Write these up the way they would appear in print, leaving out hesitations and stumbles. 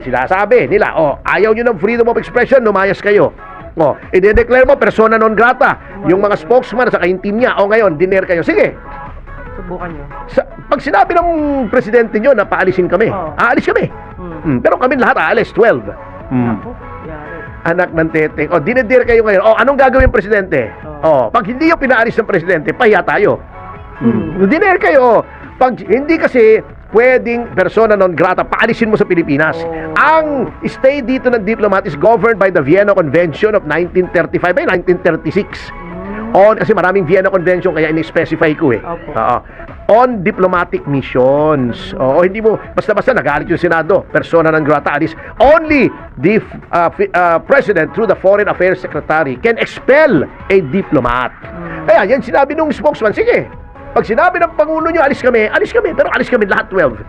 Sinasabi nila, ayaw nyo ng freedom of expression, lumayas kayo. I-declare mo persona non grata yung mga spokesman sa yung team niya. Ngayon, diner kayo. Sige. Subukan nyo. Pag sinabi ng presidente nyo na paalisin kami, aalis kami. Pero kami lahat aalis, 12. Ako, yari. Anak ng teteng. Dinedire kayo ngayon. Anong gagawin presidente? Pag hindi yung pinaalis ng presidente, pahiya tayo. Dinere kayo. Pag hindi kasi pwedeng persona non grata, paalisin mo sa Pilipinas. Ang stay dito ng diplomat is governed by the Vienna Convention of 1935 by 1936. Kasi maraming Vienna Convention kaya in-specify ko on diplomatic missions. Hindi mo basta-basta nagalit yung Senado, persona non grata, alis. Only the President through the Foreign Affairs Secretary can expel a diplomat. Kaya yan sinabi nung spokesman, sige. Pag sinabi ng Pangulo nyo, alis kami, pero alis kami lahat 12.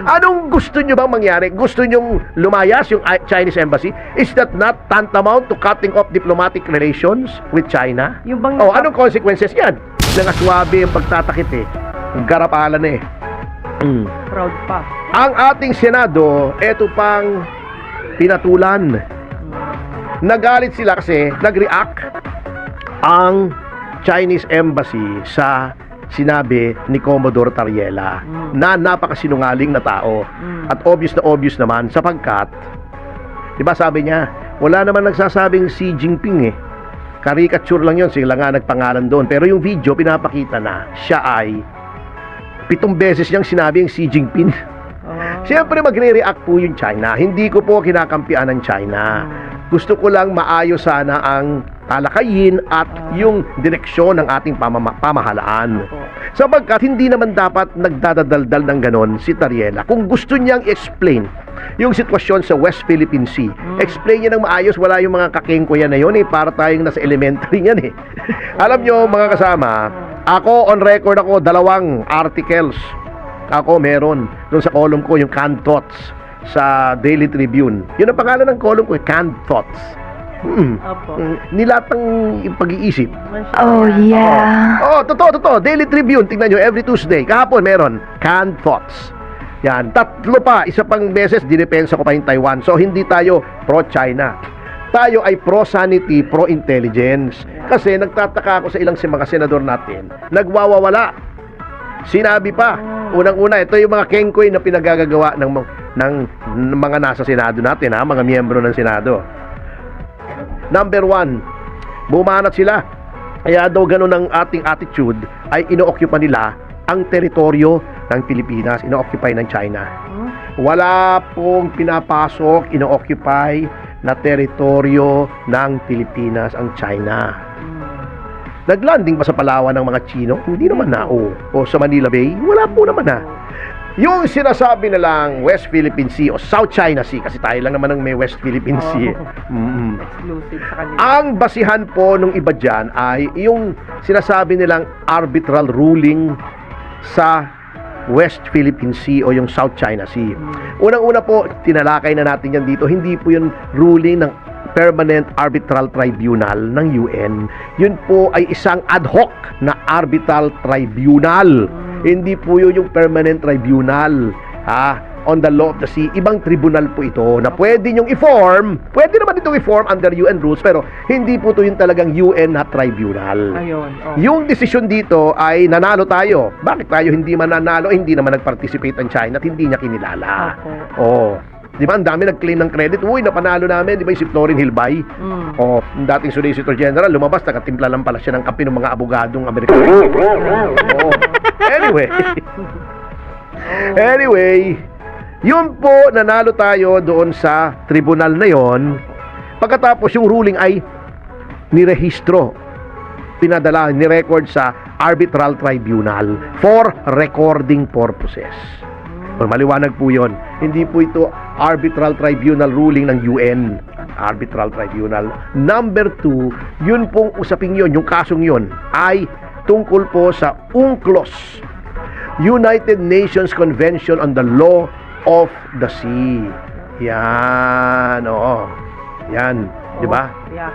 Anong gusto nyo bang mangyari? Gusto nyong lumayas yung Chinese embassy? Is that not tantamount to cutting off diplomatic relations with China? Yung bang anong consequences yan? Nangaswabe yung pagtatakit Ang garapalan proud pa. Ang ating Senado, eto pang pinatulan. Nagalit sila kasi nag-react ang Chinese embassy sa sinabi ni Commodore Tariela na napakasinungaling na tao at obvious naman sapagkat di ba sabi niya wala naman nagsasabing Xi Jinping caricature lang yon, sila nga nagpangalan doon, pero yung video pinapakita na siya ay 7 beses niyang sinabi yung Xi Jinping. Siyempre magre-react po yung China. Hindi ko po kinakampihan ng China. Gusto ko lang maayos sana ang talakayin at yung direksyon ng ating pamahalaan. Sapagkat hindi naman dapat nagdadaldal ng ganon si Tariela. Kung gusto niyang explain yung sitwasyon sa West Philippine Sea, explain niya ng maayos, wala yung mga kakengko yan na yun para tayong nasa elementary yan Alam nyo mga kasama, ako on record ako 2 articles. Ako meron doon sa column ko yung canned thoughts sa Daily Tribune. Yun ang pangalan ng column ko, canned thoughts. Nilatang pag-iisip. Oh, yeah. Totoo. Daily Tribune, tingnan nyo, every Tuesday. Kahapon meron, canned thoughts. Yan, 3 pa, isa pang beses, dinepensa ko pa yung Taiwan. So, hindi tayo pro-China. Tayo ay pro-sanity, pro-intelligence. Kasi nagtataka ako sa ilang mga senador natin, nagwawawala. Sinabi pa, unang-una, ito yung mga kengkoy na pinagagagawa ng mga nasa Senado natin, mga miyembro ng Senado. Number 1, bumanat sila. Kaya daw ganun ang ating attitude ay ino-occupy nila ang teritoryo ng Pilipinas, ino-occupy ng China. Wala pong pinapasok, ino-occupy na teritoryo ng Pilipinas ang China. Naglanding ba sa Palawan ng mga Chino? Hindi naman na. O sa Manila Bay? Wala po naman na. Yung sinasabi na lang West Philippine Sea o South China Sea, kasi tayo lang naman ang may West Philippine Sea. Exclusive sa kanila. Ang basihan po nung iba dyan ay yung sinasabi nilang arbitral ruling sa West Philippine Sea o yung South China Sea. Unang-una po, tinalakay na natin yan dito. Hindi po yung ruling ng Permanent Arbitral Tribunal ng UN. Yun po ay isang ad hoc na arbitral tribunal. Hindi po yun yung permanent tribunal on the law of the sea. Ibang tribunal po ito na pwede nyong i-form. Pwede naman itong i-form under UN rules, pero hindi po ito yung talagang UN na tribunal. Ayun. Yung desisyon dito ay nanalo tayo. Bakit tayo hindi man nanalo? Hindi naman nag-participate ang China at hindi niya kinilala. Di ba, ang dami nag-claim ng credit. Uy, napanalo namin. Di ba, si Florin Hilbay? Yung dating Solicitor General, lumabas, nakatimpla lang pala siya ng kape ng mga abogadong Amerikano. Anyway, yun po, nanalo tayo doon sa tribunal na yon. Pagkatapos, yung ruling ay nirehistro, pinadala, nirecord sa Arbitral Tribunal for recording purposes. Maliwanag po yun. Hindi po ito Arbitral Tribunal ruling ng UN. Arbitral Tribunal. Number 2, yun pong usaping yun, yung kasong yun, ay tungkol po sa UNCLOS, United Nations Convention on the Law of the Sea. Yan, Yan, di ba? Yeah.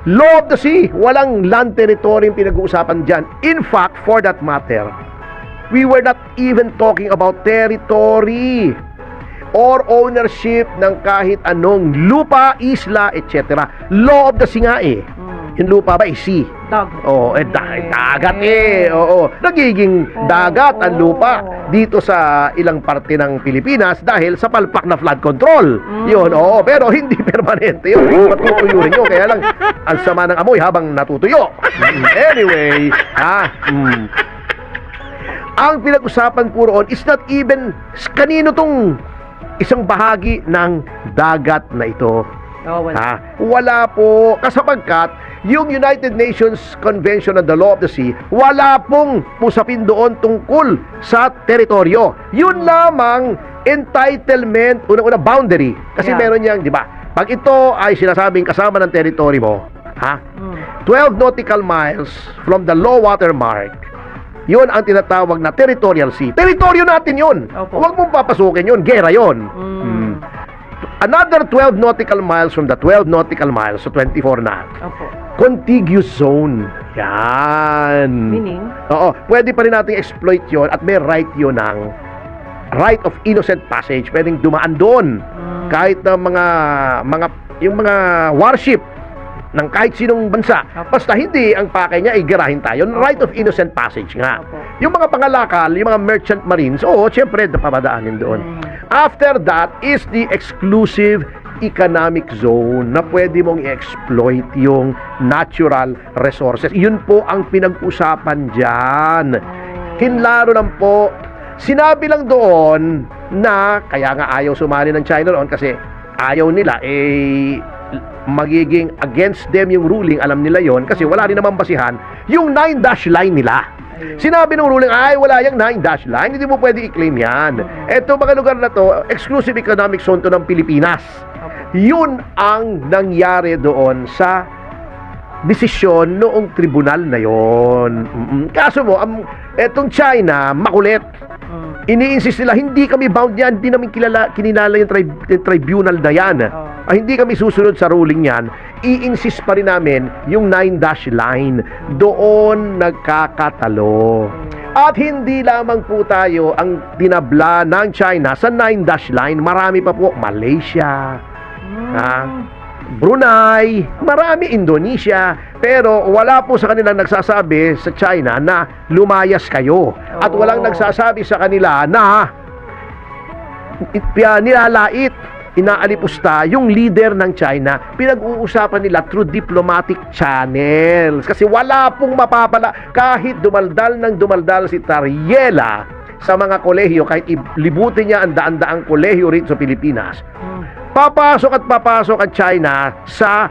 Law of the Sea. Walang land territory yung pinag-uusapan dyan. In fact, for that matter, we were not even talking about territory. or ownership ng kahit anong lupa, isla, etc. Law of the sea nga eh. Yung lupa ba, sea. Dog. Oo, dagat eh. Oo, nagiging dagat ang lupa dito sa ilang parte ng Pilipinas dahil sa palpak na flood control. Yun, oo, pero hindi permanente yun. Matutuyo rin yun. Kaya lang, ang sama ng amoy habang natutuyo. Anyway, ang pinag-usapan po roon is not even kanino tong isang bahagi ng dagat na ito. Wala. Wala po, kasapagkat yung United Nations Convention on the Law of the Sea, wala pong usapin doon tungkol sa teritoryo. Yun lamang entitlement, unang-una boundary. Kasi meron yang, di ba? Pag ito ay sinasabing kasama ng territory mo, 12 nautical miles from the low water mark, yun ang tinatawag na territorial sea. Teritoryo natin yun. Opo. Huwag mong papasukin yun. Gera yun. Another 12 nautical miles from the 12 nautical miles, so 24 na. Opo. Contiguous zone. Yan. Meaning? Oo. Pwede pa rin nating exploit yon at may right yun ng right of innocent passage. Pwedeng dumaan doon. Kahit na yung mga warship ng kahit sinong bansa. Basta hindi ang pakay niya ay garahin tayo. Right of innocent passage nga. Yung mga pangalakal, yung mga merchant marines, oo, syempre papadaanin doon. After that is the exclusive economic zone na pwede mong i-exploit yung natural resources. Yun po ang pinag-usapan dyan. Hinlaro lang po. Sinabi lang doon na, kaya nga ayaw sumali ng China doon kasi ayaw nila, magiging against them yung ruling, alam nila yon kasi wala rin naman basihan yung 9-dash line nila. Sinabi ng ruling, ay wala yung 9-dash line, hindi mo pwede i-claim yan. Eto mga lugar na to, exclusive economic zone to ng Pilipinas. Yun ang nangyari doon sa desisyon noong tribunal na yon. Kaso mo, etong China, makulit. Ini-insist nila, hindi kami bound yan, hindi namin kininala yung tribunal na yan. Hindi kami susunod sa ruling yan. I-insist pa rin namin yung 9-dash line. Doon nagkakatalo. At hindi lamang po tayo ang tinabla ng China sa 9-dash line. Marami pa po, Malaysia, Brunei, marami, Indonesia, pero wala po sa kanilang nagsasabi sa China na lumayas kayo. At walang nagsasabi sa kanila na nilalait, inaalipusta yung leader ng China. Pinag-uusapan nila through diplomatic channels. Kasi wala pong mapapala, kahit dumaldal si Tariela sa mga kolehiyo, kahit libutin niya ang daan-daang kolehiyo rin sa Pilipinas, papasok ang China sa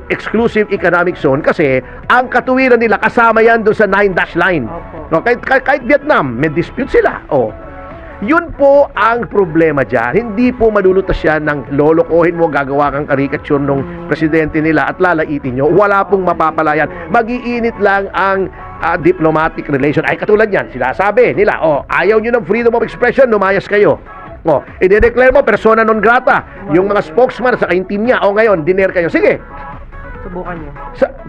exclusive economic zone kasi ang katuwiran nila kasama yan doon sa 9-dash line. No, kahit Vietnam, may dispute sila. Yun po ang problema dyan. Hindi po malulutas siya ng lolokohin mo, gagawa kang caricature ng presidente nila at lalaitin nyo. Wala pong mapapalayan. Mag-iinit lang ang diplomatic relation. Ay, katulad yan, sinasabi nila, ayaw nyo ng freedom of expression, lumayas kayo. I-declare mo persona non grata yung mga spokesman sa yung team niya. Ngayon, diner kayo. Sige. Subukan nyo.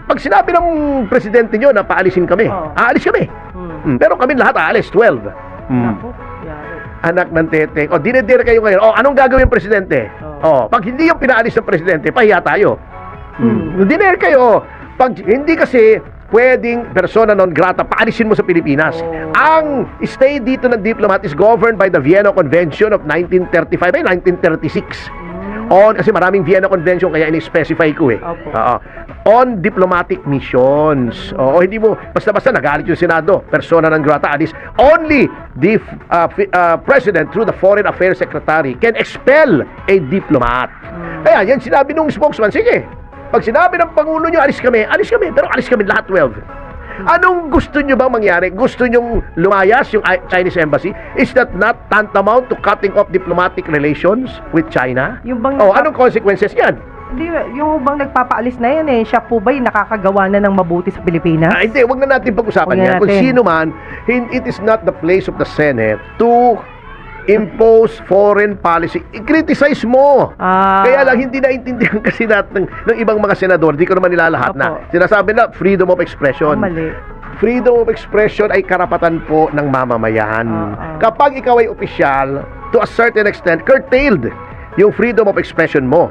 Pag sinabi ng presidente nyo na paalisin kami, aalis kami. Pero kami lahat aalis, 12. Anak ng teteng. Dinedere kayo ngayon. Anong gagawin ng presidente? Pag hindi yung pinaalis ng presidente, pahiya tayo. Dinere kayo. Pag hindi kasi pwedeng persona non grata, paalisin mo sa Pilipinas. Ang stay dito ng diplomat is governed by the Vienna Convention of 1935 ay 1936. Kasi maraming Vienna Convention kaya ini-specify ko on diplomatic missions. Hindi mo basta-basta nagalit yung Senado, persona non grata, alis. Only the President through the Foreign Affairs Secretary can expel a diplomat. Kaya yan sinabi nung spokesman, sige. Pag sinabi ng Pangulo nyo, alis kami, pero alis kami lahat 12. Anong gusto nyo bang mangyari? Gusto nyo lumayas yung Chinese embassy? Is that not tantamount to cutting off diplomatic relations with China? Yung bang anong consequences yan? Hindi, yung bang nagpapaalis na yan siya po ba'y nakakagawa na ng mabuti sa Pilipinas? Hindi, wag na natin pag-usapan yan. Kung sino man, it is not the place of the Senate to impose foreign policy. I-criticize mo. Kaya lang hindi naintindihan kasi natin ng ibang mga senador, di ko naman nilalahat na sinasabi na freedom of expression. Mali. Freedom of expression ay karapatan po ng mamamayan. Kapag ikaw ay opisyal, to a certain extent, curtailed yung freedom of expression mo.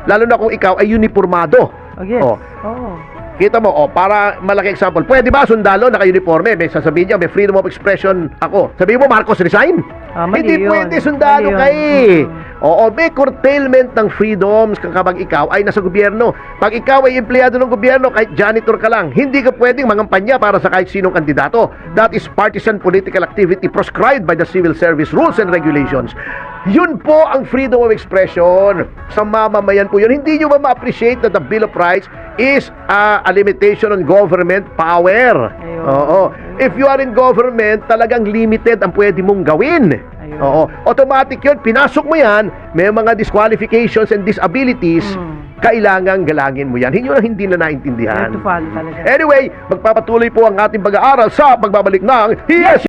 Lalo na kung ikaw ay uniformado. Oh, yes. Oh. Oo. Kita mo, para malaki example, pwede ba sundalo naka-uniforme, may sasabihin niya, may freedom of expression ako. Sabihin mo, Marcos, resign. Mali Hindi yun. pwede, sundalo Mali yun. ka eh. Oo, may curtailment ng freedoms kapag ikaw ay nasa gobyerno. Pag ikaw ay empleyado ng gobyerno, kahit janitor ka lang, hindi ka pwedeng mangampanya para sa kahit sinong kandidato. That is partisan political activity prescribed by the Civil Service Rules and Regulations. Yun po ang freedom of expression. Sa mamamayan po yun. Hindi nyo ba ma-appreciate that the Bill of Rights is a limitation on government power? Ayun. Oo. If you are in government, talagang limited ang pwede mong gawin. Ayun. Oo. Automatic yun. Pinasok mo yan, may mga disqualifications and disabilities, kailangan galangin mo yan. Hindi na naintindihan. Have to follow talaga. Anyway, magpapatuloy po ang ating pag-aaral sa pagbabalik ng Yes!